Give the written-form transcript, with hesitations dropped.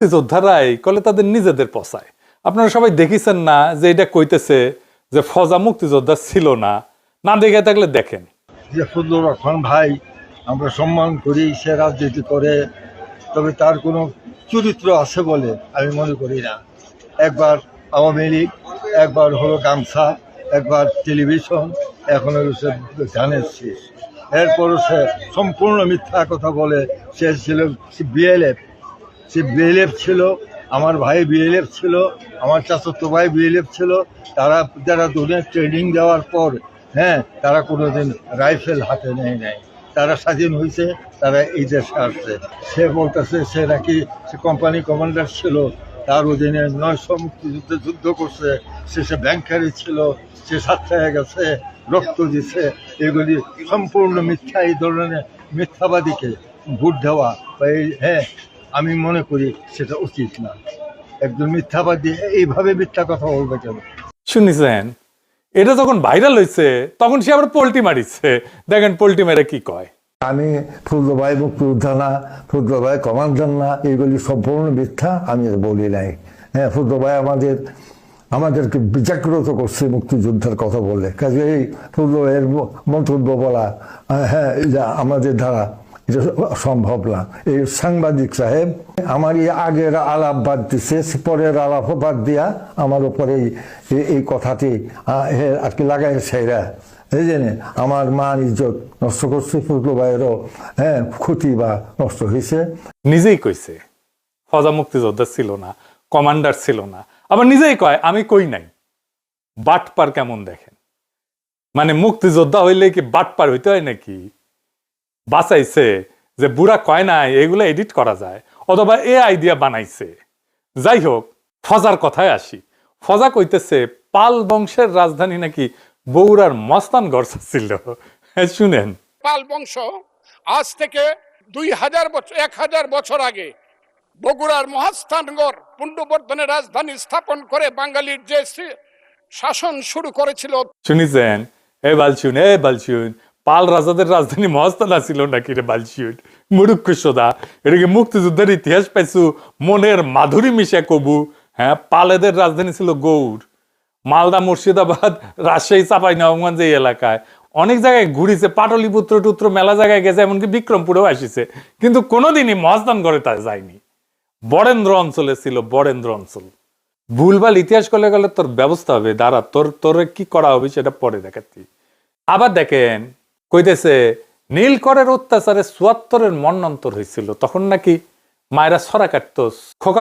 যোদ্ধারাই কলে তাদের নিজেদের পচায়। আপনারা সবাই দেখিছেন না যে এটা কইতেছে যে ফজা মুক্তিযোদ্ধা ছিল না, না দেখে থাকলে দেখেন। যে ফজলুর রহমান ভাই আমরা সম্মান করি, সে রাজনীতি করে, তবে তার কোনো চরিত্র আছে বলে আমি মনে করি না। একবার আওয়ামী লীগ, একবার হলো গামছা, একবার টেলিভিশন, এখন হচ্ছে ধানের শীষ। এরপরও সে সম্পূর্ণ মিথ্যা কথা বলে। সে ছিল বিএলএফ, সে বিএলএফ ছিল, আমার ভাই বিএলএফ ছিল, আমার চাচাতো ভাই বিএলএফ ছিল। তারা যারা দুনিয়া ট্রেনিং দেওয়ার পর তারা কোনোদিন রাইফেল হাতে নেয় নাই। তারা স্বাধীন হয়েছে, তারা এই দেশে আসছে। সে বলতেছে সে নাকি সে কোম্পানি কমান্ডার ছিল, তার অধীনে 900 মুক্তিযুদ্ধে যুদ্ধ করছে, সে ব্যাংকারি ছিল, সে সাতটায় গেছে, রক্ত দিছে। এগুলি সম্পূর্ণ মিথ্যা। এই ধরনের মিথ্যাবাদীকে ভোট দেওয়া বা আমি মনে করি সেটা উচিত না। একজন মিথ্যাবাদী এইভাবে মিথ্যা কথা বলবে কেন? শুনিছেন, এটা যখন ভাইরাল হয়েছে তখন সে আবার পোল্টি মারিছে। দেখেন পোল্টি মেরে কি কয়। আমি ফজলু ভাই মুক্তিযোদ্ধা না, ফজলু ভাই কমান্ডার না, এগুলি সম্পূর্ণ মিথ্যা। আমি বলি নাই। ফজলু ভাই আমাদেরকে বিজাগ্রত করছে মুক্তিযোদ্ধার কথা বলে। কাজে এই ফজলু ভাইয়ের মন্তব্য বলা আমাদের দ্বারা এটা সম্ভব না। এই সাংবাদিক সাহেব আমার এই আগের আলাপ বাদ দিচ্ছে, পরের আলাপ বাদ দিয়া আমার উপরে এই কথাটি আর কি লাগাই সেরা এই জেনে আমার মান ইজ্জত নষ্ট করছে। ফজলু ভাইয়েরও ক্ষতি বা নষ্ট হয়েছে। নিজেই কইছে ফজা মুক্তিযোদ্ধা ছিল না, কমান্ডার ছিল না। আবার নিজেই কয় আমি কই নাই। বাটপার কেমন দেখেন। মানে মুক্তিযোদ্ধা হইলে কি বাটপার হইতে হয় নাকি? বাঁচাইছে যে বুড়া কয় নাই এগুলো এডিট করা যায়, অথবা এ আইডিয়া বানাইছে। যাই হোক, ফজার কথায় আসি। ফজা কইতেছে পাল বংশের রাজধানী নাকি বগুড়ার মস্তানগড় ছিল। শুনেন। পাল বংশ আজ থেকে 2000 বছর 1000 বছর আগে বগুড়ার মহাস্থানগড় পুণ্ড্রবর্ধনের রাজধানী স্থাপন করে বাঙালির যে শাসন শুরু করেছিল। শুনিছেন? এ বালছুন পাল রাজাদের রাজধানী মহাস্থান ছিল নাকি রে বালছুন? মুরুক্ষ সোদা, এটাকে মুক্তিযুদ্ধের ইতিহাস পাইছু মনের মাধুরী মিশা কবু। পালেদের রাজধানী ছিল গৌড়। মালদা, মুর্শিদাবাদ, রাজশাহী, চাঁপাইনবাবগঞ্জ এই এলাকায় অনেক জায়গায় ঘুরিছে, পাটলিপুত্র টুত্র মেলা জায়গায় গেছে, এমনকি বিক্রমপুরেও আসিছে, কিন্তু কোনোদিনই মহাস্থানগড়ে তা যায়নি। বরেন্দ্র অঞ্চলে ছিল, বরেন্দ্র অঞ্চল। ভুলভাল ইতিহাস করলে গেলে তোর ব্যবস্থা হবে, দাঁড়া তোর কি করা হবে সেটা পরে দেখাচ্ছি। আবার দেখেন কইতেছে নীলকরের অত্যাচারে ৭৪-এর মন্বন্তর হয়েছিল, তখন নাকি মায়েরা ছড়া কাটতো, খোকা